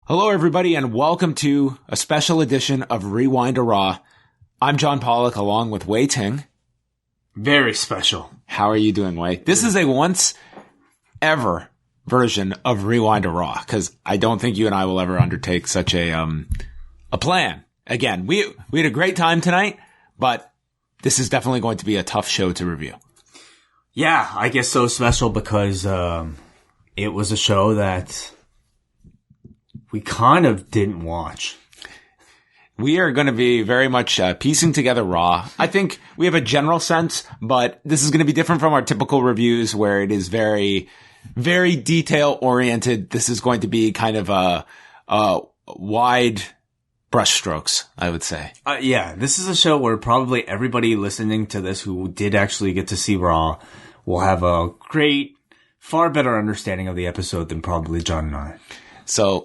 Hello, everybody, and welcome to a special edition of Rewind to Raw. I'm John Pollock, along with Wai Ting. Very special. How are you doing, Wai? This is a once-ever version of Rewind to Raw, because I don't think you and I will ever undertake such a plan. Again, we had a great time tonight, but this is definitely going to be a tough show to review. Yeah, I guess so special because it was a show that we kind of didn't watch. We are going to be very much piecing together Raw. I think we have a general sense, but this is going to be different from our typical reviews where it is very, very detail-oriented. This is going to be kind of a wide brushstrokes, I would say. Yeah, this is a show where probably everybody listening to this who did actually get to see Raw will have a great, far better understanding of the episode than probably John and I. So,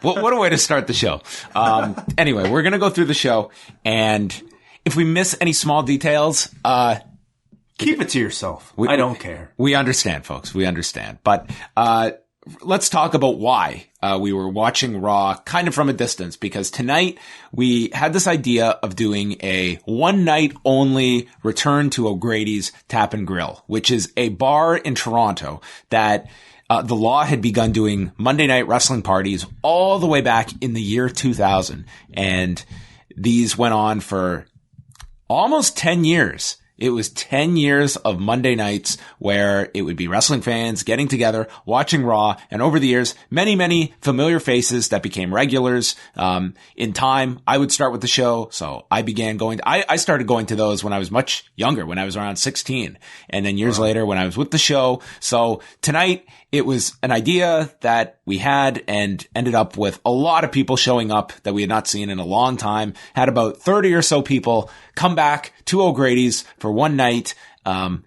what a way to start the show. Anyway, we're going to go through the show, and if we miss any small details, keep it to yourself. I don't care. We understand, folks. We understand. But let's talk about why we were watching Raw kind of from a distance, because tonight we had this idea of doing a one-night-only return to O'Grady's Tap and Grill, which is a bar in Toronto that the Law had begun doing Monday night wrestling parties all the way back in the year 2000. And these went on for almost 10 years. It was 10 years of Monday nights where it would be wrestling fans getting together, watching Raw, and over the years, many, many familiar faces that became regulars. In time, I would start with the show, so I began going I started going to those when I was much younger, when I was around 16, and then years later when I was with the show. So tonight, it was an idea that we had and ended up with a lot of people showing up that we had not seen in a long time. Had about 30 or so people come back to O'Grady's for one night. And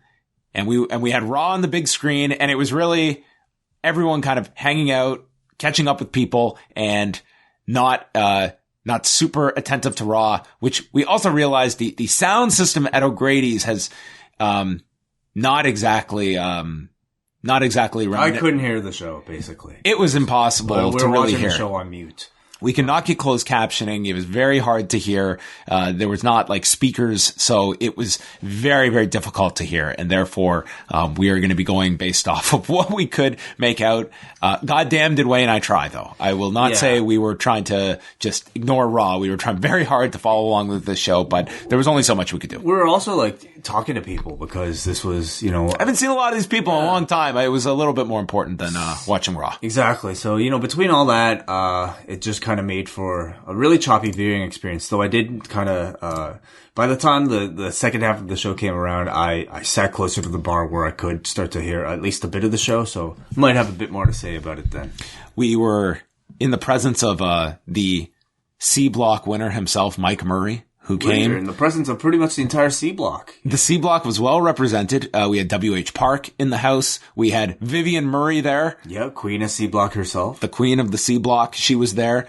we had Raw on the big screen, and it was really everyone kind of hanging out, catching up with people, and not super attentive to Raw, which we also realized the sound system at O'Grady's has, not exactly running. I couldn't hear the show, basically. It was impossible to really hear. We were watching the show on mute. We could not get closed captioning. It was very hard to hear. There was not like speakers, so it was very, very difficult to hear. And therefore, we are going to be going based off of what we could make out. Goddamn, did Wai and I try, though. I will not say we were trying to just ignore Raw. We were trying very hard to follow along with this show, but there was only so much we could do. We were also like talking to people because this was, I haven't seen a lot of these people in a long time. It was a little bit more important than watching Raw. Exactly. So, between all that, it just kind of made for a really choppy viewing experience. Though I did kind of, by the time the second half of the show came around, I sat closer to the bar where I could start to hear at least a bit of the show. So I might have a bit more to say about it then. We were in the presence of the C Block winner himself, Mike Murray, who came in the presence of pretty much the entire C Block. The C Block was well represented. We had W.H. Park in the house. We had Vivian Murray there. Yeah, Queen of C Block herself. The Queen of the C Block. She was there.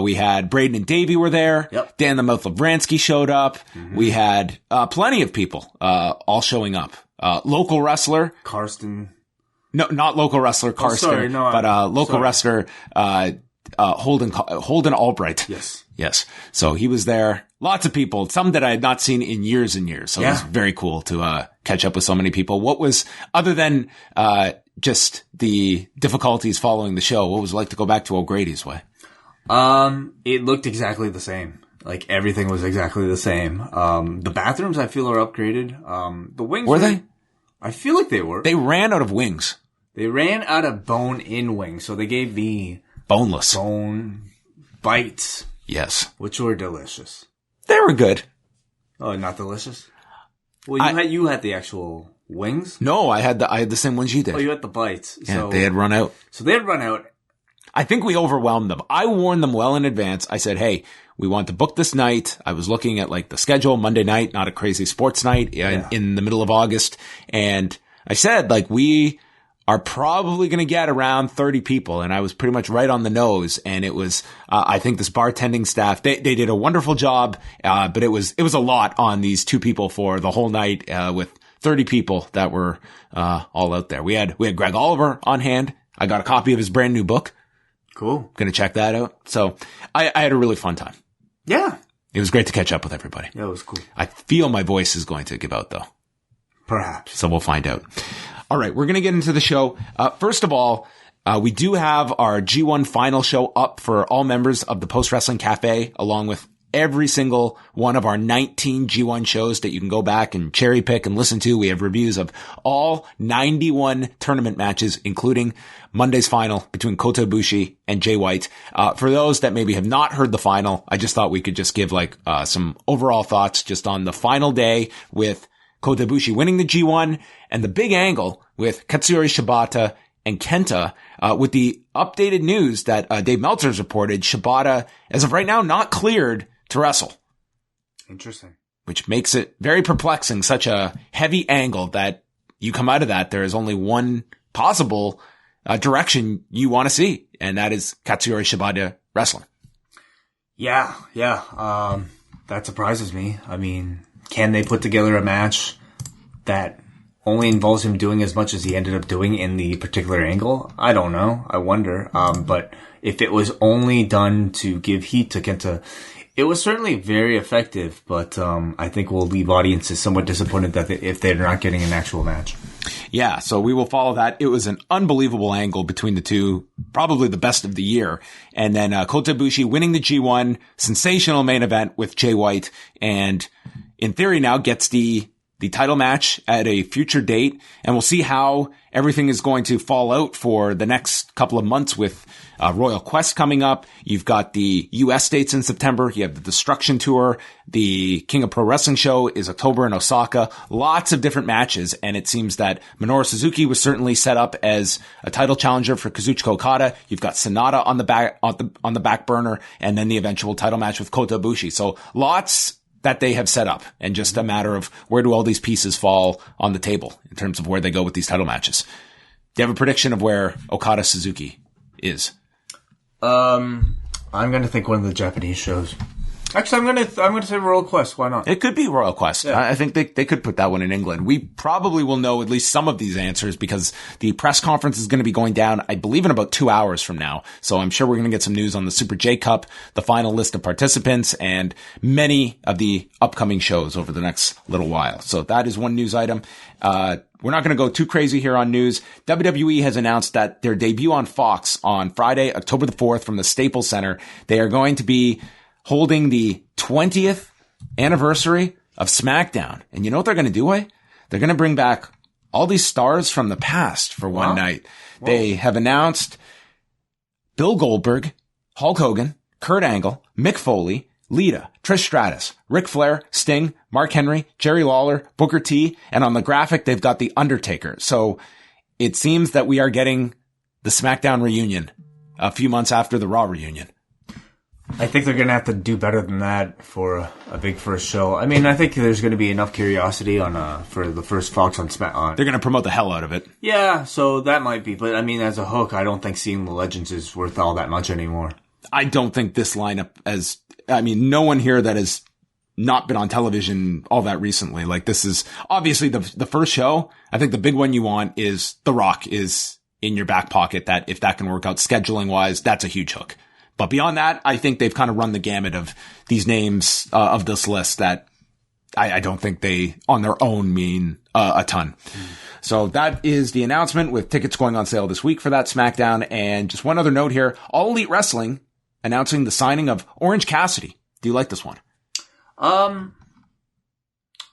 We had Braden and Davey were there. Yep. Dan the Mouth Lavransky showed up. Mm-hmm. We had plenty of people all showing up. Local wrestler. Karsten. No, not local wrestler Karsten, but local wrestler Holden Albright. Yes. So he was there. Lots of people, some that I had not seen in years and years. So it was very cool to catch up with so many people. What was, other than just the difficulties following the show, what was it like to go back to O'Grady's Way? It looked exactly the same. Like everything was exactly the same. The bathrooms I feel are upgraded. The wings were they? I feel like they were. They ran out of wings. They ran out of bone-in wings, so they gave me boneless bone bites. Yes, which were delicious. They were good. Oh, not delicious? Well, you had the actual wings? No, I had the same ones you did. Oh, you had the bites. Yeah, so they had run out. So they had run out. I think we overwhelmed them. I warned them well in advance. I said, hey, we want to book this night. I was looking at like the schedule, Monday night, not a crazy sports night in the middle of August. And I said, like, we are probably going to get around 30 people. And I was pretty much right on the nose. And it was, I think this bartending staff, they did a wonderful job. But it was a lot on these two people for the whole night, with 30 people that were, all out there. We had Greg Oliver on hand. I got a copy of his brand new book. Cool. Going to check that out. So I had a really fun time. Yeah. It was great to catch up with everybody. Yeah, it was cool. I feel my voice is going to give out though. Perhaps. So we'll find out. All right. We're going to get into the show. First of all, we do have our G1 final show up for all members of the Post Wrestling Cafe, along with every single one of our 19 G1 shows that you can go back and cherry pick and listen to. We have reviews of all 91 tournament matches, including Monday's final between Kota Ibushi and Jay White. For those that maybe have not heard the final, I just thought we could just give some overall thoughts just on the final day with Kota Ibushi winning the G1 and the big angle with Katsuyori Shibata and KENTA, with the updated news that Dave Meltzer's reported, Shibata, as of right now, not cleared to wrestle. Interesting. Which makes it very perplexing, such a heavy angle that you come out of that, there is only one possible direction you want to see, and that is Katsuyori Shibata wrestling. Yeah. That surprises me. I mean, can they put together a match that only involves him doing as much as he ended up doing in the particular angle? I don't know. I wonder. But if it was only done to give heat to Kenta, it was certainly very effective, but I think we'll leave audiences somewhat disappointed that if they're not getting an actual match. Yeah, so we will follow that. It was an unbelievable angle between the two, probably the best of the year. And then Kota Ibushi winning the G1, sensational main event with Jay White, and in theory now gets the title match at a future date, and we'll see how everything is going to fall out for the next couple of months with Royal Quest coming up. You've got the US dates in September. You have the Destruction Tour. The King of Pro Wrestling show is October in Osaka. Lots of different matches, and it seems that Minoru Suzuki was certainly set up as a title challenger for Kazuchika Okada. You've got Sonata on the back burner, and then the eventual title match with Kota Ibushi. So lots that they have set up, and just a matter of where do all these pieces fall on the table in terms of where they go with these title matches. Do you have a prediction of where Okada Suzuki is? I'm going to think one of the Japanese shows. Actually, I'm going to say Royal Quest. Why not? It could be Royal Quest. Yeah. I think they could put that one in England. We probably will know at least some of these answers because the press conference is going to be going down, I believe, in about 2 hours from now. So I'm sure we're going to get some news on the Super J Cup, the final list of participants, and many of the upcoming shows over the next little while. So that is one news item. We're not going to go too crazy here on news. WWE has announced that their debut on Fox on Friday, October the 4th from the Staples Center, they are going to be holding the 20th anniversary of SmackDown. And you know what they're going to do, eh? They're going to bring back all these stars from the past for one night. Whoa. They have announced Bill Goldberg, Hulk Hogan, Kurt Angle, Mick Foley, Lita, Trish Stratus, Ric Flair, Sting, Mark Henry, Jerry Lawler, Booker T, and on the graphic, they've got The Undertaker. So it seems that we are getting the SmackDown reunion a few months after the Raw reunion. I think they're going to have to do better than that for a big first show. I mean, I think there's going to be enough curiosity on for the first Fox on SmackDown. They're going to promote the hell out of it. Yeah, so that might be. But, I mean, as a hook, I don't think seeing the Legends is worth all that much anymore. I don't think this lineup no one here that has not been on television all that recently. Like, this is obviously the first show. I think the big one you want is The Rock is in your back pocket, that if that can work out scheduling wise, that's a huge hook. But beyond that, I think they've kind of run the gamut of these names of this list that I don't think they on their own mean a ton. So that is the announcement, with tickets going on sale this week for that SmackDown. And just one other note here, All Elite Wrestling announcing the signing of Orange Cassidy. Do you like this one? I'm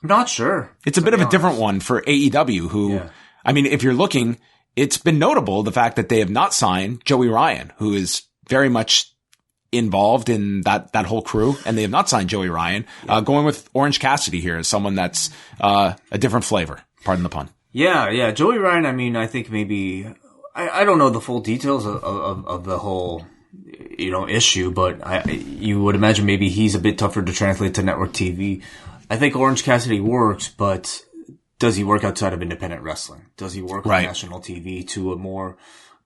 not sure. It's a bit of a different one for AEW, who, I mean, if you're looking, it's been notable the fact that they have not signed Joey Ryan, who is very much involved in that whole crew, and they have not signed Joey Ryan. Going with Orange Cassidy here as someone that's a different flavor. Pardon the pun. Yeah. Joey Ryan, I mean, I think maybe, I don't know the full details of the whole, issue, but you would imagine maybe he's a bit tougher to translate to network TV. I think Orange Cassidy works, but does he work outside of independent wrestling? Does he work on national TV to a more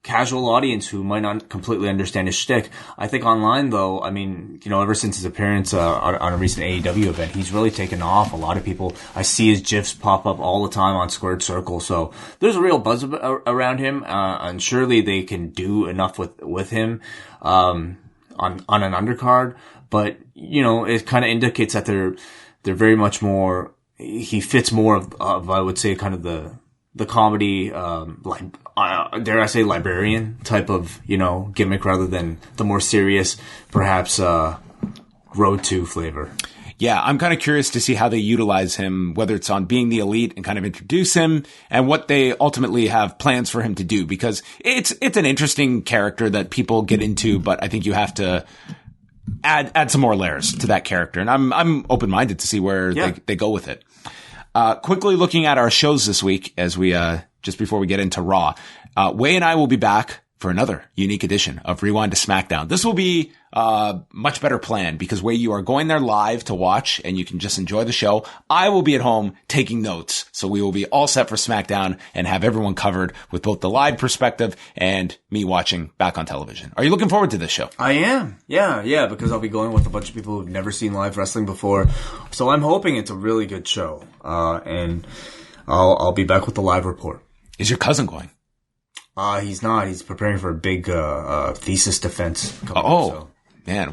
casual audience who might not completely understand his shtick. I think online, though, I mean, ever since his appearance on a recent AEW event, he's really taken off. A lot of people, I see his GIFs pop up all the time on Squared Circle, so there's a real buzz around him, and surely they can do enough with him on an undercard. But it kind of indicates that they're very much more. He fits more of I would say kind of the comedy, dare I say, librarian type of, gimmick rather than the more serious, perhaps, Road to flavor. Yeah, I'm kind of curious to see how they utilize him, whether it's on Being the Elite and kind of introduce him and what they ultimately have plans for him to do, because it's an interesting character that people get into, but I think you have to add some more layers to that character. And I'm open-minded to see where they go with it. Quickly looking at our shows this week as we, just before we get into Raw, Wai and I will be back for another unique edition of Rewind to SmackDown. This will be, much better planned because Wai, you are going there live to watch and you can just enjoy the show. I will be at home taking notes. So we will be all set for SmackDown and have everyone covered with both the live perspective and me watching back on television. Are you looking forward to this show? I am. Yeah, because I'll be going with a bunch of people who've never seen live wrestling before. So I'm hoping it's a really good show. And I'll be back with the live report. Is your cousin going? He's not. He's preparing for a big, thesis defense. Man,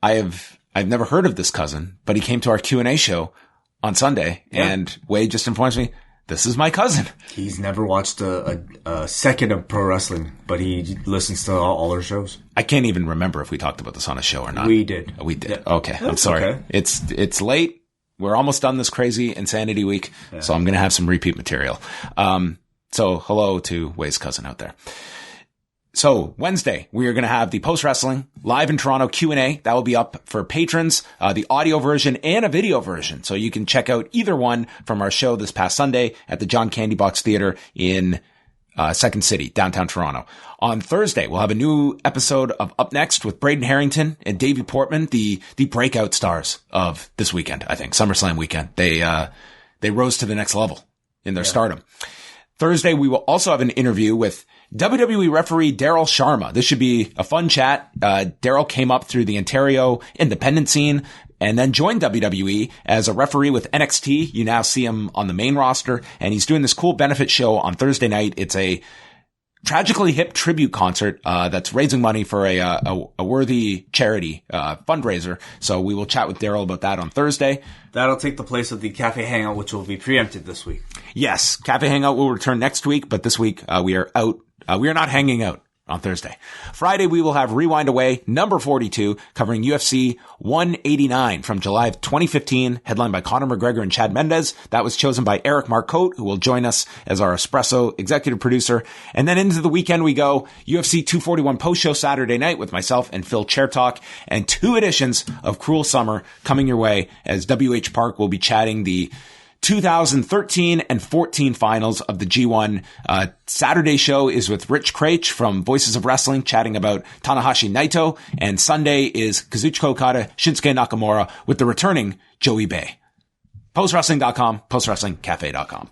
I've never heard of this cousin, but he came to our Q&A show on Sunday and Wai just informs me, this is my cousin. He's never watched a second of pro wrestling, but he listens to all our shows. I can't even remember if we talked about this on a show or not. We did. We did. Yeah. Okay. I'm sorry. Okay. It's late. We're almost done this crazy insanity week. Yeah. So I'm going to have some repeat material. So hello to Wai's cousin out there. So Wednesday, we are going to have the post-wrestling live in Toronto Q&A. That will be up for patrons, the audio version and a video version. So you can check out either one from our show this past Sunday at the John Candy Box Theater in Second City, downtown Toronto. On Thursday, we'll have a new episode of Up Next with Braden Harrington and Davey Portman, the breakout stars of this weekend, I think, SummerSlam weekend. They rose to the next level in their stardom. Thursday, we will also have an interview with WWE referee Daryl Sharma. This should be a fun chat. Daryl came up through the Ontario independent scene and then joined WWE as a referee with NXT. You now see him on the main roster, and he's doing this cool benefit show on Thursday night. It's a Tragically Hip tribute concert that's raising money for a worthy charity fundraiser. So we will chat with Daryl about that on Thursday. That'll take the place of the Café Hangout, which will be preempted this week. Yes, Café Hangout will return next week, but this week we are out. We are not hanging out on Thursday. Friday, we will have Rewind Away number 42, covering UFC 189 from July of 2015, headlined by Conor McGregor and Chad Mendez. That was chosen by Eric Marcotte, who will join us as our Espresso executive producer. And then into the weekend we go, UFC 241 post-show Saturday night with myself and Phil Chairtalk, and 2 editions of Cruel Summer coming your way as WH Park will be chatting the 2013 and 14 finals of the G1. Saturday show is with Rich Craich from Voices of Wrestling chatting about Tanahashi Naito. And Sunday is Kazuchika Okada, Shinsuke Nakamura with the returning Joey Bay. Postwrestling.com, postwrestlingcafe.com.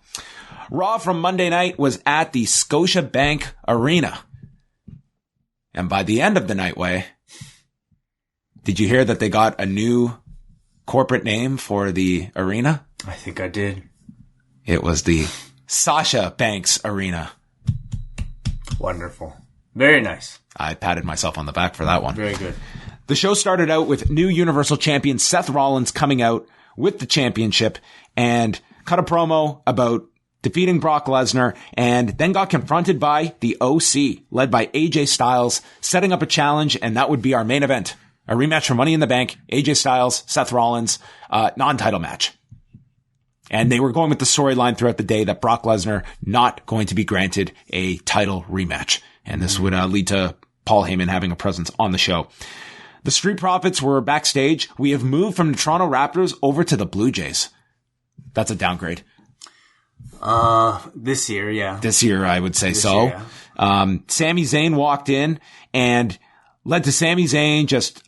Raw from Monday night was at the Scotiabank Arena. And by the end of the night, Wai, did you hear that they got a new corporate name for the arena? I think I did. It was the Sasha Banks Arena. Wonderful. Very nice. I patted myself on the back for that one. Very good. The show started out with new Universal Champion Seth Rollins coming out with the championship and cut a promo about defeating Brock Lesnar, and then got confronted by the OC, led by AJ Styles, setting up a challenge, and that would be our main event. A rematch for Money in the Bank, AJ Styles, Seth Rollins, non-title match. And they were going with the storyline throughout the day that Brock Lesnar not going to be granted a title rematch. And this would lead to Paul Heyman having a presence on the show. The Street Profits were backstage. We have moved from the Toronto Raptors over to the Blue Jays. That's a downgrade. This year, yeah. This year, I would say so. Year, yeah. Sami Zayn walked in and led to Sami Zayn just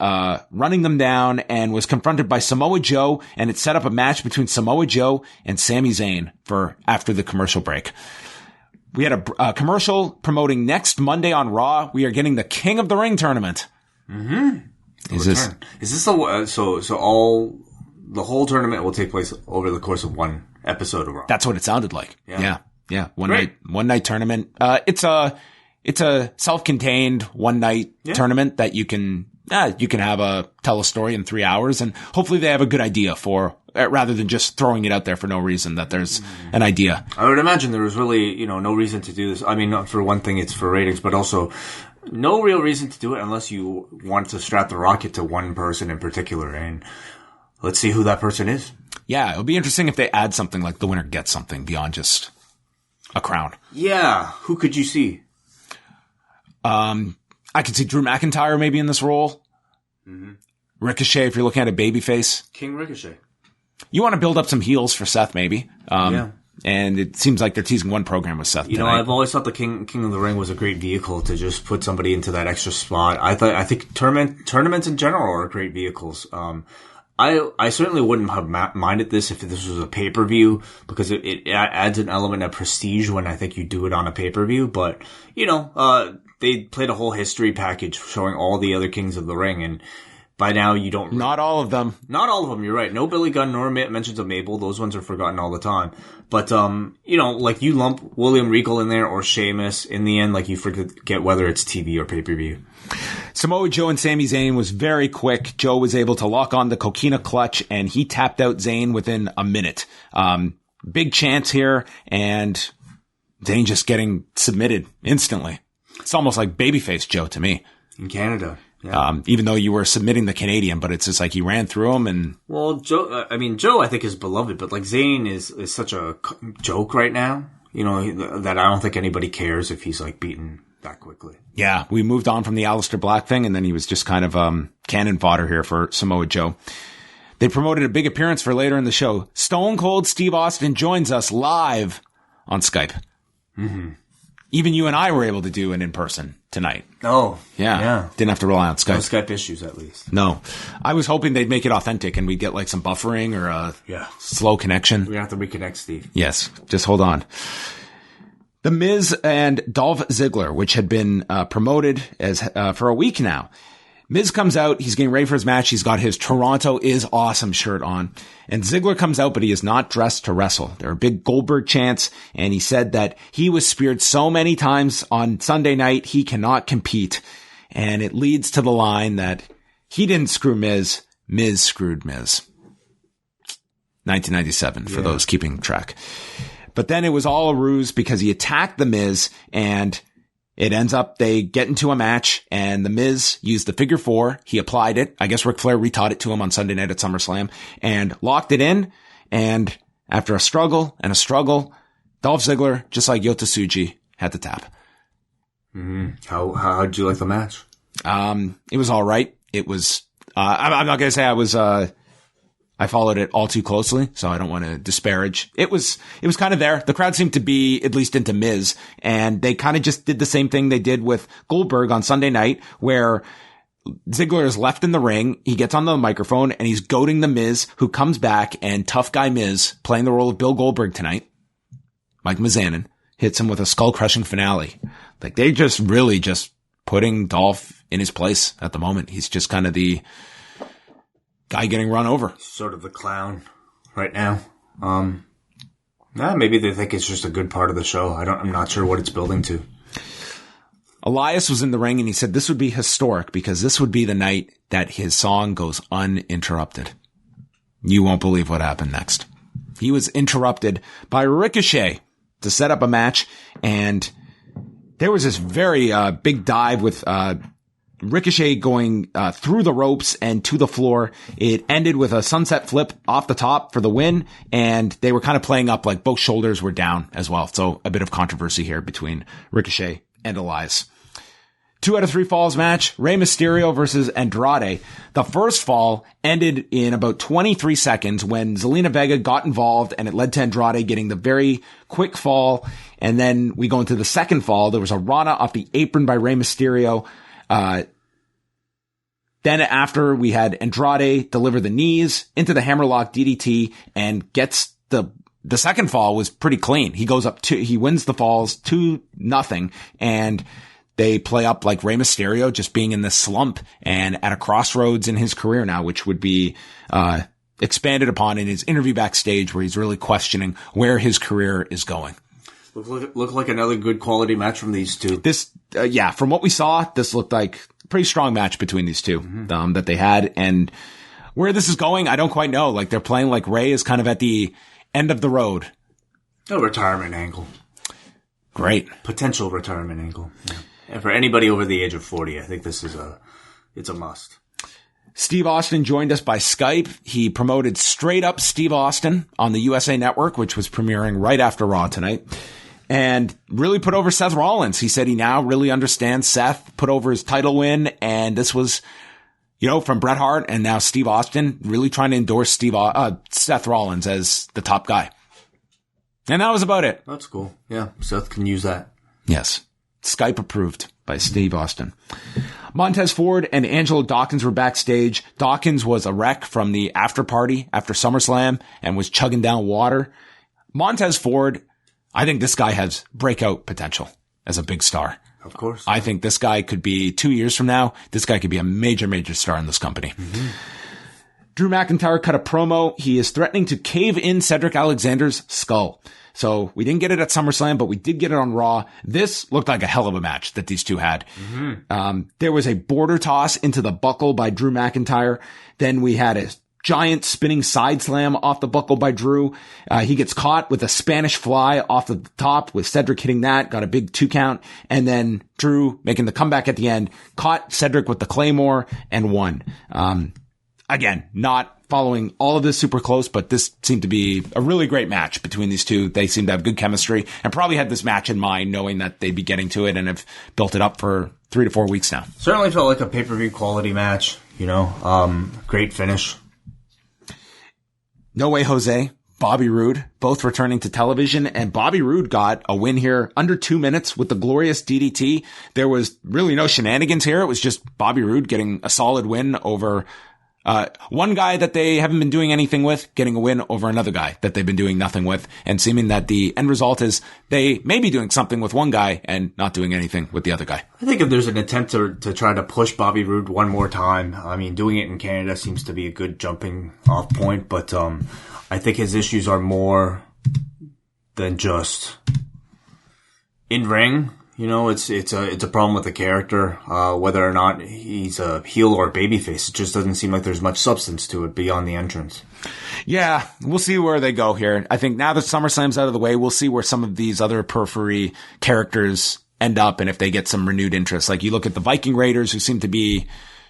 running them down and was confronted by Samoa Joe, and it set up a match between Samoa Joe and Sami Zayn for after the commercial break. we had a commercial promoting next Monday on Raw. We are getting the King of the Ring tournament. Mm-hmm. Is this the whole tournament will take place over the course of one episode of Raw? That's what it sounded like. Yeah. One night tournament. It's a self-contained one night tournament that you can tell a story in 3 hours, and hopefully they have a good idea for, rather than just throwing it out there for no reason, that there's an idea. I would imagine there was really, no reason to do this. I mean, for one thing, it's for ratings, but also no real reason to do it unless you want to strap the rocket to one person in particular, and let's see who that person is. Yeah, it'll be interesting if they add something like the winner gets something beyond just a crown. Yeah, who could you see? I could see Drew McIntyre maybe in this role. Mm-hmm. Ricochet, if you're looking at a babyface. King Ricochet. You want to build up some heels for Seth, maybe. And it seems like they're teasing one program with Seth tonight. I've always thought the King of the Ring was a great vehicle to just put somebody into that extra spot. I think tournaments in general are great vehicles. I certainly wouldn't have minded this if this was a pay-per-view, because it adds an element of prestige when I think you do it on a pay-per-view. But, they played a whole history package showing all the other Kings of the Ring, and by now you don't... Not all of them. Not all of them, you're right. No Billy Gunn nor mentions of Mabel. Those ones are forgotten all the time. But, like you lump William Regal in there or Sheamus, in the end, like you forget whether it's TV or pay-per-view. Samoa Joe and Sami Zayn was very quick. Joe was able to lock on the Coquina clutch, and he tapped out Zayn within a minute. Big chance here, and Zayn just getting submitted instantly. It's almost like babyface Joe to me. In Canada. Yeah. Even though you were submitting the Canadian, but it's just like he ran through him and... Well, Joe I think is beloved, but like Zayn is such a joke right now, that I don't think anybody cares if he's like beaten that quickly. Yeah, we moved on from the Aleister Black thing, and then he was just kind of cannon fodder here for Samoa Joe. They promoted a big appearance for later in the show. Stone Cold Steve Austin joins us live on Skype. Mm-hmm. Even you and I were able to do an in-person tonight. Oh. Yeah. Didn't have to rely on Skype. No Skype issues, at least. No. I was hoping they'd make it authentic and we'd get like some buffering or a slow connection. We have to reconnect, Steve. Yes. Just hold on. The Miz and Dolph Ziggler, which had been promoted as for a week now. Miz comes out. He's getting ready for his match. He's got his Toronto is awesome shirt on. And Ziggler comes out, but he is not dressed to wrestle. There are big Goldberg chants, and he said that he was speared so many times on Sunday night, he cannot compete. And it leads to the line that he didn't screw Miz, Miz screwed Miz. 1997, for those keeping track. But then it was all a ruse because he attacked the Miz, and it ends up they get into a match, and the Miz used the figure four. He applied it. I guess Ric Flair retaught it to him on Sunday night at SummerSlam and locked it in. And after a struggle, Dolph Ziggler, just like Yota Tsuji, had to tap. Mm-hmm. How did you like the match? It was all right. It was, I'm not going to say I followed it all too closely, so I don't want to disparage. It was kind of there. The crowd seemed to be at least into Miz, and they kind of just did the same thing they did with Goldberg on Sunday night, where Ziggler is left in the ring. He gets on the microphone and he's goading the Miz, who comes back, and tough guy Miz, playing the role of Bill Goldberg tonight, Mike Mizanin, hits him with a skull crushing finale. Like they just really just putting Dolph in his place at the moment. He's just kind of the guy getting run over. Sort of the clown right now. Maybe they think it's just a good part of the show. I'm not sure what it's building to. Elias was in the ring and he said this would be historic because this would be the night that his song goes uninterrupted. You won't believe what happened next. He was interrupted by Ricochet to set up a match, and there was this very big dive with Ricochet going through the ropes and to the floor. It ended with a sunset flip off the top for the win, and they were kind of playing up like both shoulders were down as well. So a bit of controversy here between Ricochet and Elias. 2 out of 3 falls match, Rey Mysterio versus Andrade. The first fall ended in about 23 seconds when Zelina Vega got involved, and it led to Andrade getting the very quick fall. And then we go into the second fall. There was a Rana off the apron by Rey Mysterio. Then after, we had Andrade deliver the knees into the hammerlock DDT and gets the the second fall was pretty clean. He goes up he wins the falls 2-0, and they play up like Rey Mysterio just being in this slump and at a crossroads in his career now, which would be, expanded upon in his interview backstage where he's really questioning where his career is going. Look like another good quality match from these two. This, from what we saw, this looked like a pretty strong match between these two, that they had. And where this is going, I don't quite know. Like, they're playing like Rey is kind of at the end of the road. A retirement angle. Great. Potential retirement angle. Yeah. And for anybody over the age of 40, I think this is it's a must. Steve Austin joined us by Skype. He promoted Straight Up Steve Austin on the USA Network, which was premiering right after Raw tonight, and really put over Seth Rollins. He said he now really understands Seth, put over his title win, and this was, from Bret Hart and now Steve Austin really trying to endorse Seth Rollins as the top guy. And that was about it. That's cool. Yeah, Seth can use that. Yes. Skype approved by Steve Austin. Montez Ford and Angelo Dawkins were backstage. Dawkins was a wreck from the after party after SummerSlam and was chugging down water. Montez Ford, I think this guy has breakout potential as a big star. Of course. I think this guy could be 2 years from now. This guy could be a major, major star in this company. Mm-hmm. Drew McIntyre cut a promo. He is threatening to cave in Cedric Alexander's skull. So we didn't get it at SummerSlam, but we did get it on Raw. This looked like a hell of a match that these two had. Mm-hmm. There was a border toss into the buckle by Drew McIntyre. Then we had a giant spinning side slam off the buckle by Drew. He gets caught with a Spanish fly off the top with Cedric hitting that, got a big 2 count. And then Drew making the comeback at the end, caught Cedric with the Claymore and won. Again, not following all of this super close, but this seemed to be a really great match between these two. They seem to have good chemistry and probably had this match in mind, knowing that they'd be getting to it, and have built it up for 3 to 4 weeks now. Certainly felt like a pay-per-view quality match, great finish. No Way Jose, Bobby Roode, both returning to television, and Bobby Roode got a win here under 2 minutes with the glorious DDT. There was really no shenanigans here. It was just Bobby Roode getting a solid win over one guy that they haven't been doing anything with, getting a win over another guy that they've been doing nothing with, and seeming that the end result is they may be doing something with one guy and not doing anything with the other guy. I think if there's an attempt to try to push Bobby Roode one more time, I mean, doing it in Canada seems to be a good jumping off point, but I think his issues are more than just in ring. It's a problem with the character, whether or not he's a heel or a babyface. It just doesn't seem like there's much substance to it beyond the entrance. Yeah, we'll see where they go here. I think now that SummerSlam's out of the way, we'll see where some of these other periphery characters end up and if they get some renewed interest. Like, you look at the Viking Raiders, who seem to be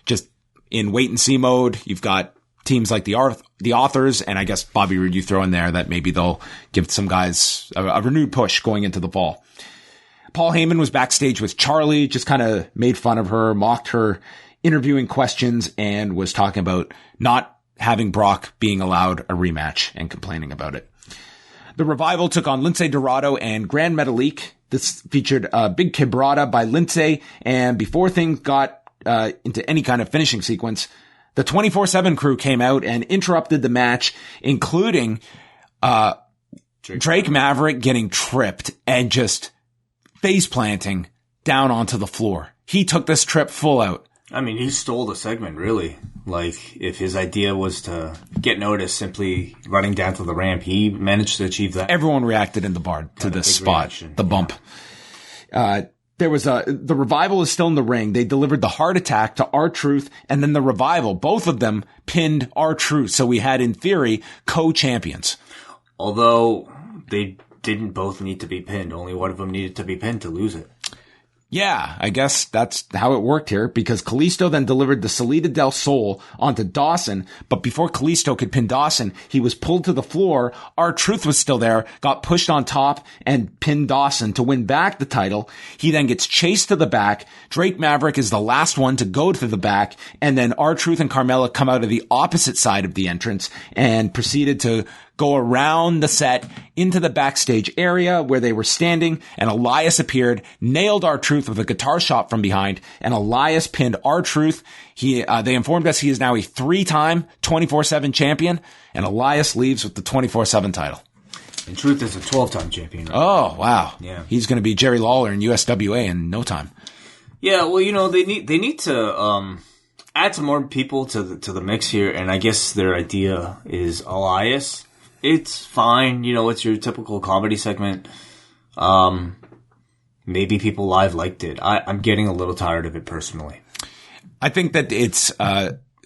just in wait and see mode. You've got teams like the Authors, and I guess Bobby Roode you throw in there, that maybe they'll give some guys a renewed push going into the fall. Paul Heyman was backstage with Charlie, just kind of made fun of her, mocked her interviewing questions, and was talking about not having Brock being allowed a rematch and complaining about it. The Revival took on Lince Dorado and Grand Metalik. This featured a big quebrada by Lince, and before things got into any kind of finishing sequence, the 24/7 crew came out and interrupted the match, including Drake Maverick getting tripped and just face planting down onto the floor. He took this trip full out. I mean, he stole the segment, really. Like, if his idea was to get noticed simply running down to the ramp, he managed to achieve that. Everyone reacted in the bar to this spot, reaction. The bump. Yeah. The Revival is still in the ring. They delivered the Heart Attack to R-Truth, and then the Revival, both of them pinned R-Truth. So we had, in theory, co-champions. Although they didn't both need to be pinned. Only one of them needed to be pinned to lose it. Yeah, I guess that's how it worked here, because Kalisto then delivered the Salida del Sol onto Dawson, but before Kalisto could pin Dawson, he was pulled to the floor. R-Truth was still there, got pushed on top, and pinned Dawson to win back the title. He then gets chased to the back. Drake Maverick is the last one to go to the back, and then R-Truth and Carmella come out of the opposite side of the entrance and proceeded to go around the set into the backstage area where they were standing, and Elias appeared, nailed R-Truth with a guitar shot from behind, and Elias pinned R-Truth. They informed us he is now a 3-time 24/7 champion, and Elias leaves with the 24/7 title. And Truth is a 12-time champion. Right? Oh, wow. Yeah. He's going to be Jerry Lawler in USWA in no time. Yeah, well, they need to add some more people to the mix here, and I guess their idea is Elias. It's fine, it's your typical comedy segment. Maybe people live liked it. I'm getting a little tired of it personally. I think that it's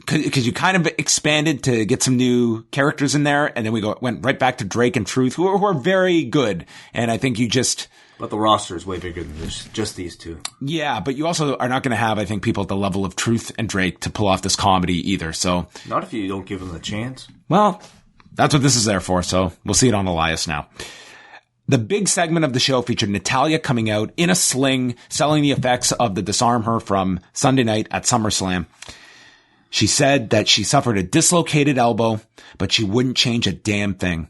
because you kind of expanded to get some new characters in there, and then went right back to Drake and Truth, who are very good, and I think you just. But the roster is way bigger than just these two. Yeah, but you also are not going to have, I think, people at the level of Truth and Drake to pull off this comedy either. So not if you don't give them the chance. Well, that's what this is there for. So we'll see it on Elias now. The big segment of the show featured Natalya coming out in a sling, selling the effects of the Disarm Her from Sunday night at SummerSlam. She said that she suffered a dislocated elbow, but she wouldn't change a damn thing.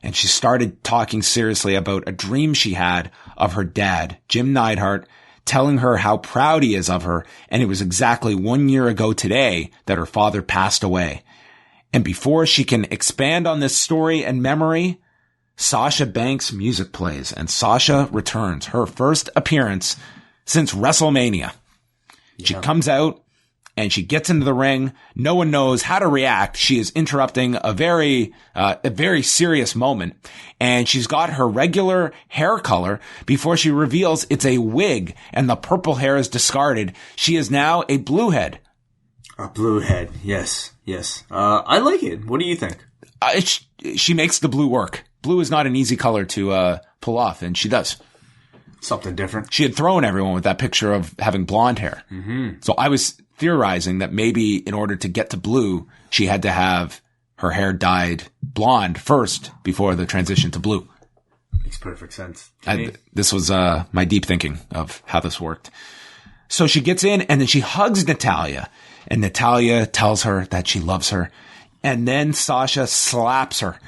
And she started talking seriously about a dream she had of her dad, Jim Neidhart, telling her how proud he is of her. And it was exactly 1 year ago today that her father passed away. And before she can expand on this story and memory, Sasha Banks' music plays, and Sasha returns, her first appearance since WrestleMania. Yeah. She comes out and she gets into the ring. No one knows how to react. She is interrupting a very serious moment, and she's got her regular hair color before she reveals it's a wig and the purple hair is discarded. She is now a blue head. A blue head. Yes. I like it. What do you think? She makes the blue work. Blue is not an easy color to pull off, and she does. Something different. She had thrown everyone with that picture of having blonde hair. Mm-hmm. So I was theorizing that maybe in order to get to blue, she had to have her hair dyed blonde first before the transition to blue. Makes perfect sense. This was my deep thinking of how this worked. So she gets in, and then she hugs Natalya, and Natalya tells her that she loves her. And then Sasha slaps her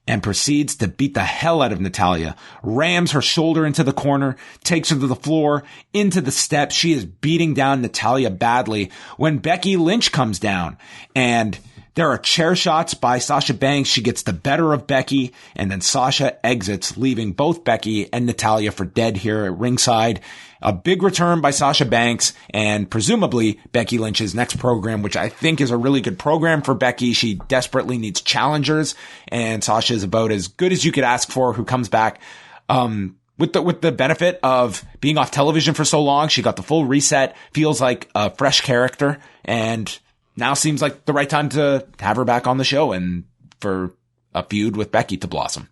and proceeds to beat the hell out of Natalya, rams her shoulder into the corner, takes her to the floor, into the steps. She is beating down Natalya badly when Becky Lynch comes down, and there are chair shots by Sasha Banks. She gets the better of Becky, and then Sasha exits, leaving both Becky and Natalya for dead here at ringside. A big return by Sasha Banks and presumably Becky Lynch's next program, which I think is a really good program for Becky. She desperately needs challengers, and Sasha is about as good as you could ask for, who comes back with the benefit of being off television for so long. She got the full reset, feels like a fresh character, and now seems like the right time to have her back on the show and for a feud with Becky to blossom.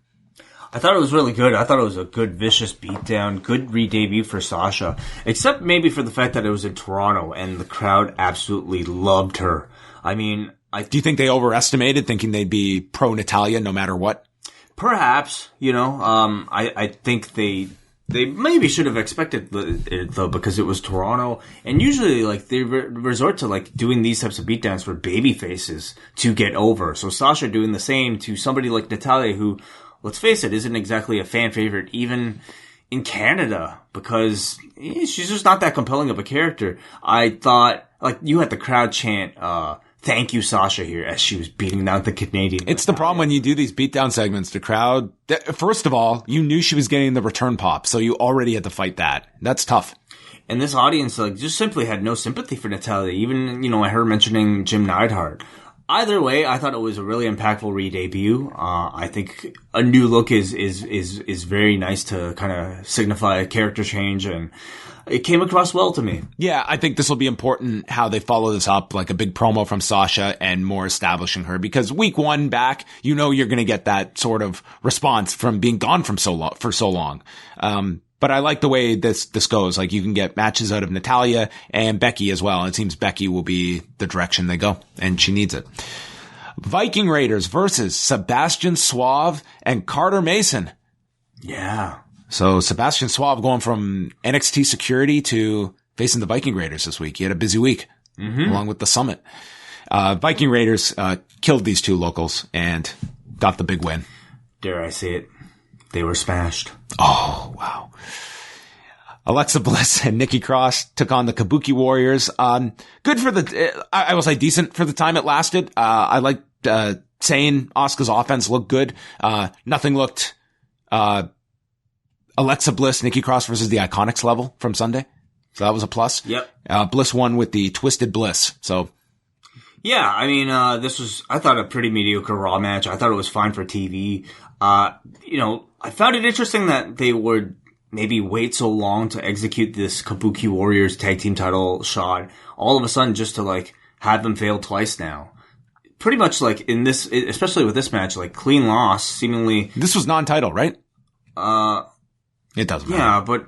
I thought it was really good. I thought it was a good, vicious beatdown, good re-debut for Sasha, except maybe for the fact that it was in Toronto and the crowd absolutely loved her. I mean, do you think they overestimated, thinking they'd be pro Natalya no matter what? Perhaps, I think they maybe should have expected it though, because it was Toronto, and usually they resort to doing these types of beatdowns for baby faces to get over. So Sasha doing the same to somebody like Natalya, who, let's face it, isn't exactly a fan favorite even in Canada, because she's just not that compelling of a character. I thought, you had the crowd chant, thank you, Sasha, here, as she was beating down the Canadian. It's the problem when you do these beatdown segments. The crowd, first of all, you knew she was getting the return pop, so you already had to fight that. That's tough. And this audience, just simply had no sympathy for Natalya. Even, I heard mentioning Jim Neidhart. Either way, I thought it was a really impactful re-debut. I think a new look is very nice to kind of signify a character change, and it came across well to me. Yeah, I think this will be important how they follow this up, like a big promo from Sasha and more establishing her, because week one back, you're going to get that sort of response from being gone for so long. But I like the way this goes. You can get matches out of Natalya and Becky as well. And it seems Becky will be the direction they go, and she needs it. Viking Raiders versus Sebastian Suave and Carter Mason. Yeah. So Sebastian Suave going from NXT security to facing the Viking Raiders this week. He had a busy week, along with the Summit. Viking Raiders killed these two locals and got the big win. Dare I say it? They were smashed. Oh, wow. Alexa Bliss and Nikki Cross took on the Kabuki Warriors. Good for I will say decent for the time it lasted. I liked saying Asuka's offense looked good. Nothing looked Alexa Bliss, Nikki Cross versus the Iconics level from Sunday. So that was a plus. Yep. Bliss won with the Twisted Bliss. So. Yeah, I mean, this was, I thought, a pretty mediocre Raw match. I thought it was fine for TV. I found it interesting that they would maybe wait so long to execute this Kabuki Warriors tag team title shot. All of a sudden, just to, like, have them fail twice now. Pretty much, like, in this, especially with this match, like, clean loss, seemingly. This was non-title, right? It doesn't matter. Yeah, but.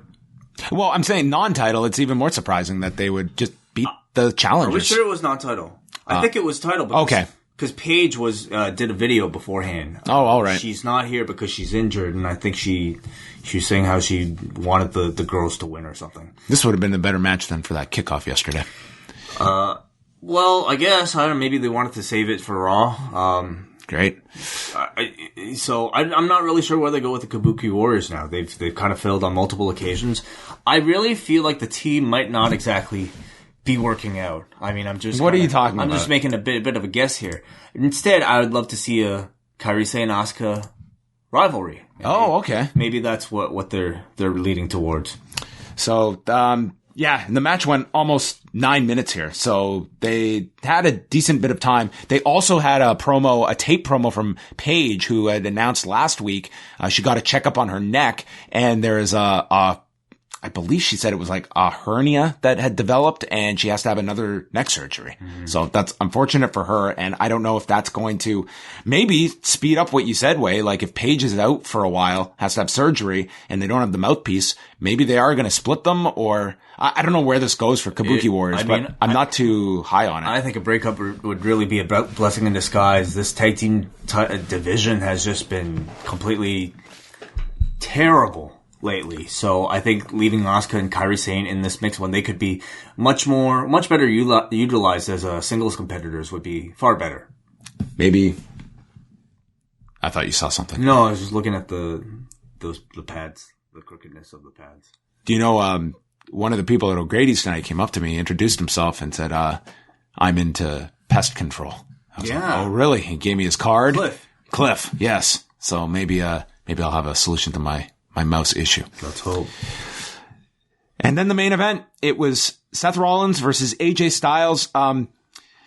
Well, I'm saying non-title, it's even more surprising that they would just beat the challengers. Are we sure it was non-title? I think it was title. Because Paige did a video beforehand. Oh, all right. She's not here because she's injured, and I think she's saying how she wanted the girls to win or something. This would have been the better match than for that kickoff yesterday. Well, I guess I don't know. Maybe they wanted to save it for Raw. Great. I'm not really sure where they go with the Kabuki Warriors now. They've kind of failed on multiple occasions. I really feel like the team might not exactly be working out. I mean, What are you talking about? I'm just making a bit of a guess here. Instead, I would love to see a Kairi and Asuka rivalry. Oh, okay. Maybe that's what they're leading towards. So, yeah, and the match went almost 9 minutes here. So they had a decent bit of time. They also had a tape promo from Paige, who had announced last week, she got a checkup on her neck, and there is I believe she said it was like a hernia that had developed and she has to have another neck surgery. Mm-hmm. So that's unfortunate for her. And I don't know if that's going to maybe speed up what you said, Wai. Like if Paige is out for a while, has to have surgery and they don't have the mouthpiece, maybe they are going to split them, or I don't know where this goes for Kabuki Warriors, but I'm not too high on it. I think a breakup would really be a blessing in disguise. This tag team division has just been completely terrible lately. So I think leaving Asuka and Kairi Sane in this mix when they could be much better utilized as singles competitors would be far better. Maybe. I thought you saw something. No, I was just looking at the pads, the crookedness of the pads. Do you know, one of the people at O'Grady's tonight came up to me, introduced himself and said, I'm into pest control. I was like, oh really? He gave me his card. Cliff. Yes. So maybe I'll have a solution to my mouse issue. Let's hope. And then the main event, it was Seth Rollins versus AJ Styles.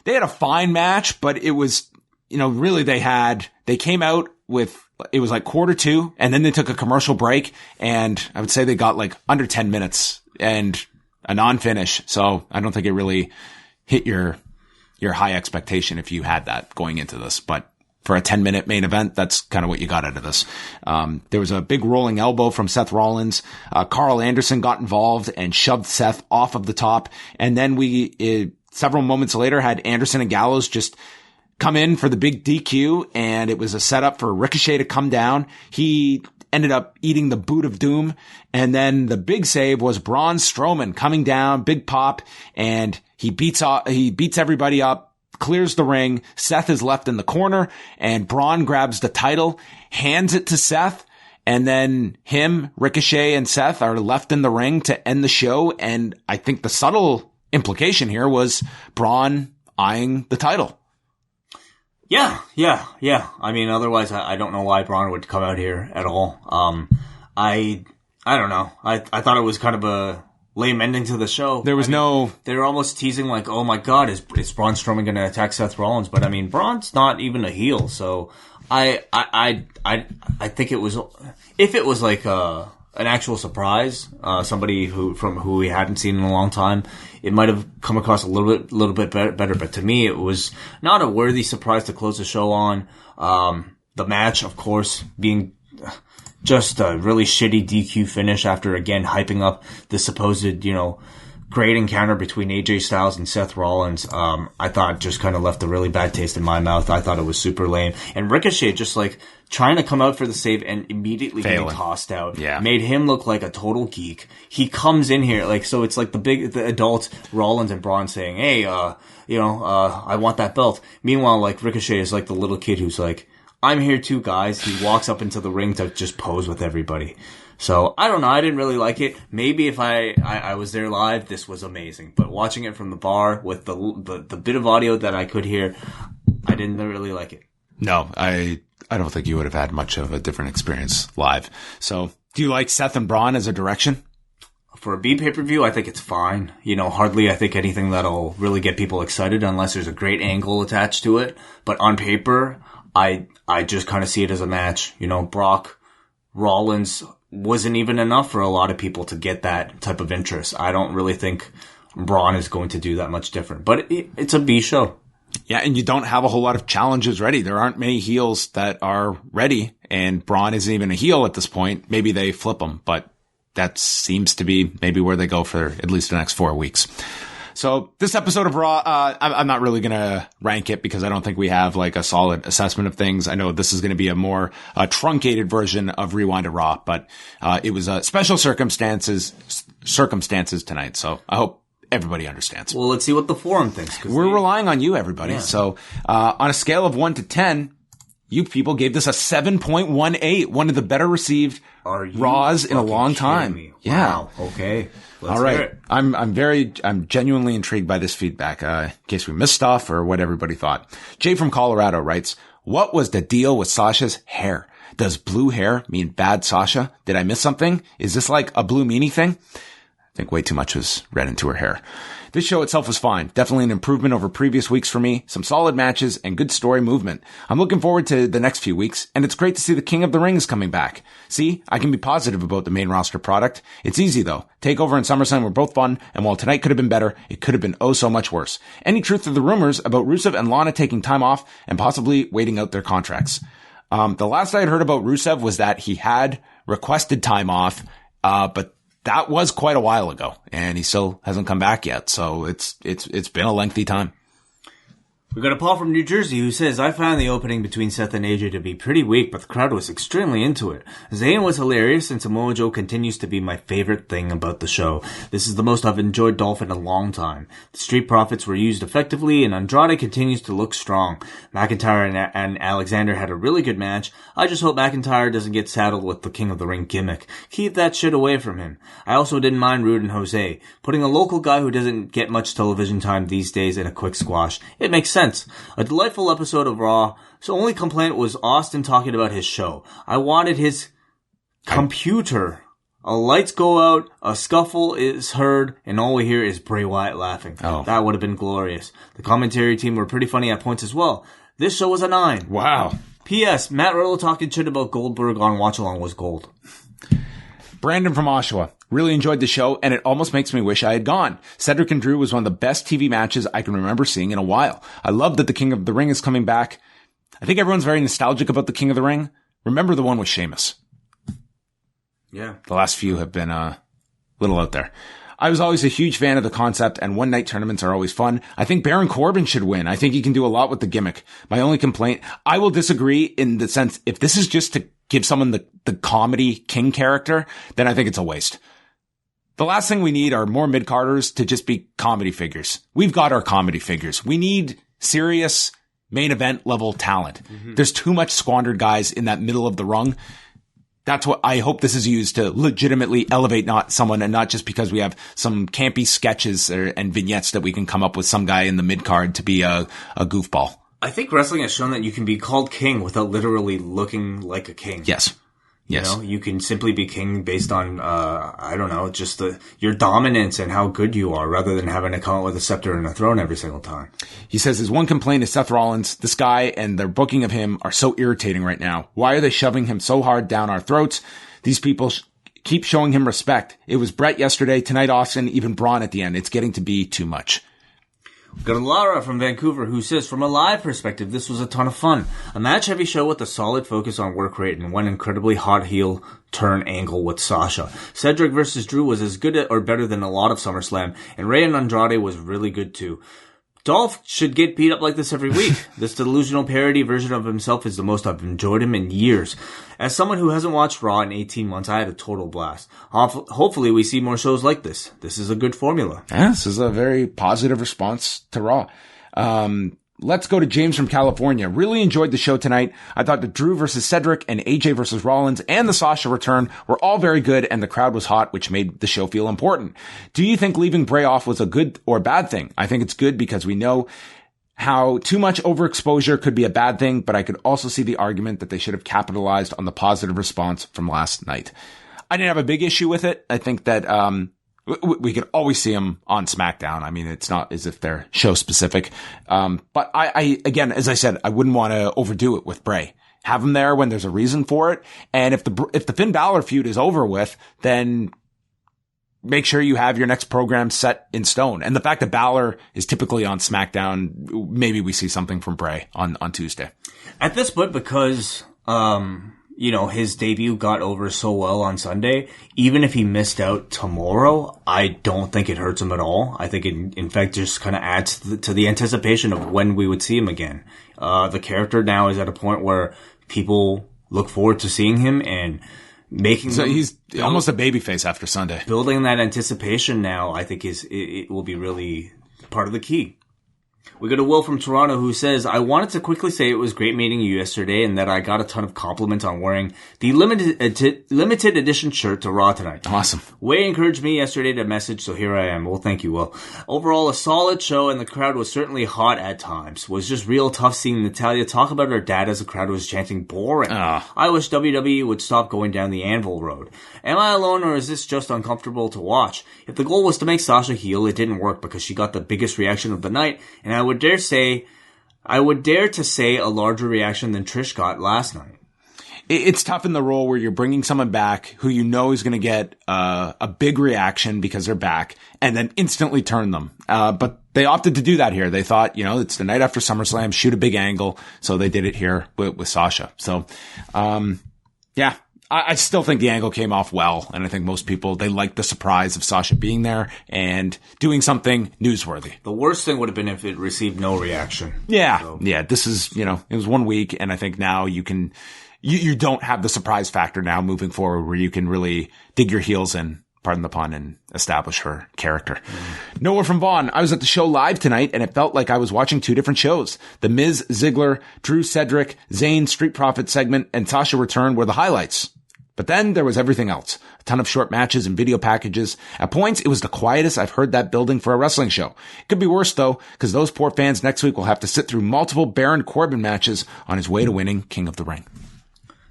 They had a fine match, but it was, really they came out with, it was like 1:45, and then they took a commercial break, and I would say they got like under 10 minutes and a non-finish. So I don't think it really hit your high expectation if you had that going into this, but for a 10-minute main event, that's kind of what you got out of this. There was a big rolling elbow from Seth Rollins. Carl Anderson got involved and shoved Seth off of the top. And then several moments later, had Anderson and Gallows just come in for the big DQ, and it was a setup for Ricochet to come down. He ended up eating the boot of doom. And then the big save was Braun Strowman coming down, big pop, and he beats everybody up. Clears the ring. Seth is left in the corner, and Braun grabs the title, hands it to Seth, and then Ricochet, and Seth are left in the ring to end the show. And I think the subtle implication here was Braun eyeing the title. Yeah. I mean, otherwise, I don't know why Braun would come out here at all. I don't know. I thought it was kind of a lame ending to the show. There was they were almost teasing like, oh my god, is Braun Strowman going to attack Seth Rollins? But I mean, Braun's not even a heel, so I think it was, if it was like an actual surprise, somebody who we hadn't seen in a long time, it might have come across a little bit better. But to me, it was not a worthy surprise to close the show on. The match, of course, being just a really shitty DQ finish after, again, hyping up the supposed, great encounter between AJ Styles and Seth Rollins. I thought just kind of left a really bad taste in my mouth. I thought it was super lame. And Ricochet just like trying to come out for the save and immediately getting tossed out. Yeah. Made him look like a total geek. He comes in here, so it's like the adult Rollins and Braun saying, hey, I want that belt. Meanwhile, Ricochet is like the little kid who's like, I'm here too, guys. He walks up into the ring to just pose with everybody. So, I don't know. I didn't really like it. Maybe if I was there live, this was amazing. But watching it from the bar with the bit of audio that I could hear, I didn't really like it. No, I I don't think you would have had much of a different experience live. So do you like Seth and Braun as a direction? For a B pay-per-view, I think it's fine. Hardly I think anything that'll really get people excited unless there's a great angle attached to it. But on paper, I just kind of see it as a match. Brock, Rollins wasn't even enough for a lot of people to get that type of interest. I don't really think Braun is going to do that much different. But it's a B show. Yeah, and you don't have a whole lot of challenges ready. There aren't many heels that are ready, and Braun isn't even a heel at this point. Maybe they flip him, but that seems to be maybe where they go for at least the next 4 weeks. So this episode of Raw, I'm not really going to rank it because I don't think we have like a solid assessment of things. I know this is going to be a more truncated version of Rewind to Raw, but it was special circumstances tonight. So I hope everybody understands. Well, let's see what the forum thinks. We're relying on you, everybody. Yeah. So on a scale of 1 to 10, you people gave this a 7.18, one of the better received Raws in a long time. Me? Yeah. Wow. Okay. Let's all right. Hear it. I'm genuinely intrigued by this feedback, in case we missed stuff or what everybody thought. Jay from Colorado writes, what was the deal with Sasha's hair? Does blue hair mean bad Sasha? Did I miss something? Is this like a blue meanie thing? I think way too much was read into her hair. This show itself was fine. Definitely an improvement over previous weeks for me. Some solid matches and good story movement. I'm looking forward to the next few weeks, and it's great to see the King of the Ring is coming back. See, I can be positive about the main roster product. It's easy though. TakeOver and SummerSlam were both fun, and while tonight could have been better, it could have been oh so much worse. Any truth to the rumors about Rusev and Lana taking time off and possibly waiting out their contracts? The last I had heard about Rusev was that he had requested time off, but that was quite a while ago, and he still hasn't come back yet. So it's been a lengthy time. We got a Paul from New Jersey who says, I found the opening between Seth and AJ to be pretty weak, but the crowd was extremely into it. Zayn was hilarious, and Samoa Joe continues to be my favorite thing about the show. This is the most I've enjoyed Dolph in a long time. The Street Profits were used effectively, and Andrade continues to look strong. McIntyre and Alexander had a really good match. I just hope McIntyre doesn't get saddled with the King of the Ring gimmick. Keep that shit away from him. I also didn't mind Rude and Jose. Putting a local guy who doesn't get much television time these days in a quick squash. It makes sense. A delightful episode of Raw. So only complaint was Austin talking about his show. I wanted his computer. Lights go out, a scuffle is heard, and all we hear is Bray Wyatt laughing. Oh. That would have been glorious. The commentary team were pretty funny at points as well. This show was a 9. Wow. P.S. Matt Riddle talking shit about Goldberg on Watch Along was gold. Brandon from Oshawa. Really enjoyed the show, and it almost makes me wish I had gone. Cedric and Drew was one of the best TV matches I can remember seeing in a while. I love that the King of the Ring is coming back. I think everyone's very nostalgic about the King of the Ring. Remember the one with Sheamus. Yeah. The last few have been a little out there. I was always a huge fan of the concept, and one-night tournaments are always fun. I think Baron Corbin should win. I think he can do a lot with the gimmick. My only complaint, I will disagree in the sense, if this is just to give someone the comedy king character, then I think it's a waste. The last thing we need are more mid-carders to just be comedy figures. We've got our comedy figures. We need serious main event level talent. Mm-hmm. There's too much squandered guys in that middle of the rung. That's what I hope this is used to legitimately elevate not someone, and not just because we have some campy sketches and vignettes that we can come up with some guy in the mid-card to be a goofball. I think wrestling has shown that you can be called king without literally looking like a king. Yes. Yes. You can simply be king based on, just your dominance and how good you are, rather than having to come out with a scepter and a throne every single time. He says his one complaint is Seth Rollins. This guy and their booking of him are so irritating right now. Why are they shoving him so hard down our throats? These people keep showing him respect. It was Brett yesterday, tonight Austin, even Braun at the end. It's getting to be too much. We've got Lara from Vancouver who says, from a live perspective, this was a ton of fun. A match-heavy show with a solid focus on work rate and one incredibly hot heel turn angle with Sasha. Cedric versus Drew was as good or better than a lot of SummerSlam, and Rey and Andrade was really good too. Dolph should get beat up like this every week. This delusional parody version of himself is the most I've enjoyed him in years. As someone who hasn't watched Raw in 18 months, I had a total blast. Hopefully we see more shows like this. This is a good formula. Yeah, this is a very positive response to Raw. Let's go to James from California. Really enjoyed the show tonight. I thought the Drew versus Cedric and AJ versus Rollins and the Sasha return were all very good, and the crowd was hot, which made the show feel important. Do you think leaving Bray off was a good or bad thing? I think it's good because we know how too much overexposure could be a bad thing, but I could also see the argument that they should have capitalized on the positive response from last night. I didn't have a big issue with it. I think that we could always see them on SmackDown. I mean, it's not as if they're show specific. But I again, as I said, I wouldn't want to overdo it with Bray. Have him there when there's a reason for it. And if the Finn Balor feud is over with, then make sure you have your next program set in stone. And the fact that Balor is typically on SmackDown, maybe we see something from Bray on Tuesday. At this point, because, his debut got over so well on Sunday, even if he missed out tomorrow, I don't think it hurts him at all. I think it, in fact, just kind of adds to the anticipation of when we would see him again. The character now is at a point where people look forward to seeing him and making. So he's almost a babyface after Sunday. Building that anticipation now, I think it will be really part of the key. We got a Will from Toronto who says, I wanted to quickly say it was great meeting you yesterday and that I got a ton of compliments on wearing the limited edition shirt to Raw tonight. Awesome. Way encouraged me yesterday to message, so here I am. Well, thank you, Will. Overall, a solid show and the crowd was certainly hot at times. Was just real tough seeing Natalya talk about her dad as the crowd was chanting boring. I wish WWE would stop going down the anvil road. Am I alone or is this just uncomfortable to watch? If the goal was to make Sasha heel, it didn't work because she got the biggest reaction of the night, and I would dare to say a larger reaction than Trish got last night. It's tough in the role where you're bringing someone back who you know is going to get a big reaction because they're back and then instantly turn them. But they opted to do that here. They thought, it's the night after SummerSlam, shoot a big angle. So they did it here with Sasha. So, yeah. I still think the angle came off well, and I think most people, they like the surprise of Sasha being there and doing something newsworthy. The worst thing would have been if it received no reaction. Yeah. So. Yeah. This is, it was 1 week, and I think now you don't have the surprise factor now moving forward where you can really dig your heels in, pardon the pun, and establish her character. Noah from Vaughn, I was at the show live tonight, and it felt like I was watching 2 different shows. The Miz, Ziggler, Drew, Cedric, Zayn, Street Profit segment, and Sasha return were the highlights. But then there was everything else. A ton of short matches and video packages. At points, it was the quietest I've heard that building for a wrestling show. It could be worse, though, because those poor fans next week will have to sit through multiple Baron Corbin matches on his way to winning King of the Ring.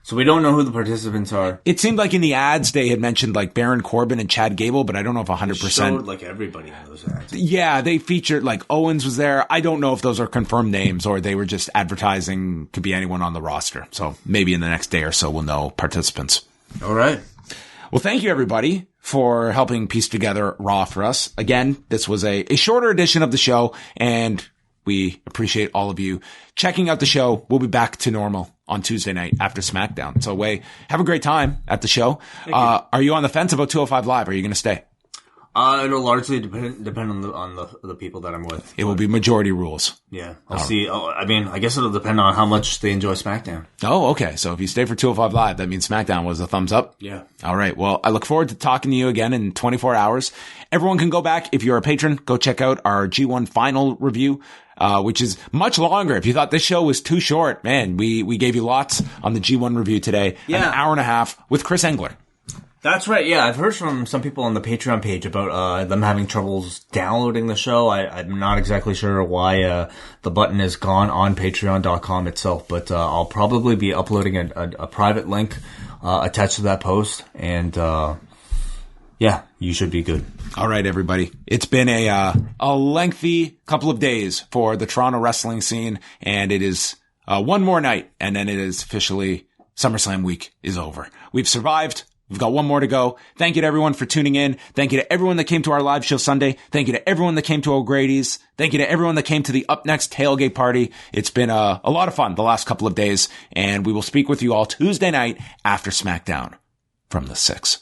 So we don't know who the participants are. It seemed like in the ads they had mentioned like Baron Corbin and Chad Gable, but I don't know if 100%. They showed like everybody in those ads. Yeah, they featured like Owens was there. I don't know if those are confirmed names or they were just advertising, could be anyone on the roster. So maybe in the next day or so we'll know participants. All right. Well, thank you, everybody, for helping piece together Raw for us. Again, this was a shorter edition of the show, and we appreciate all of you checking out the show. We'll be back to normal on Tuesday night after SmackDown. So, have a great time at the show. Are you on the fence about 205 Live? Are you going to stay? It'll largely depend on the people that I'm with. It will be majority rules. Yeah, I'll see. I guess it'll depend on how much they enjoy SmackDown. Oh, okay. So if you stay for 205 Live, that means SmackDown was a thumbs up? Yeah. All right. Well, I look forward to talking to you again in 24 hours. Everyone can go back. If you're a patron, go check out our G1 final review, which is much longer. If you thought this show was too short, man, we gave you lots on the G1 review today. Yeah. An hour and a half with Chris Engler. That's right, yeah. I've heard from some people on the Patreon page about them having troubles downloading the show. I'm not exactly sure why the button is gone on patreon.com itself, but I'll probably be uploading a private link attached to that post, and yeah, you should be good. All right, everybody. It's been a lengthy couple of days for the Toronto wrestling scene, and it is one more night, and then it is officially SummerSlam week is over. We've survived. We've got one more to go. Thank you to everyone for tuning in. Thank you to everyone that came to our live show Sunday. Thank you to everyone that came to O'Grady's. Thank you to everyone that came to the Up Next tailgate party. It's been a lot of fun the last couple of days, and we will speak with you all Tuesday night after SmackDown from the 6.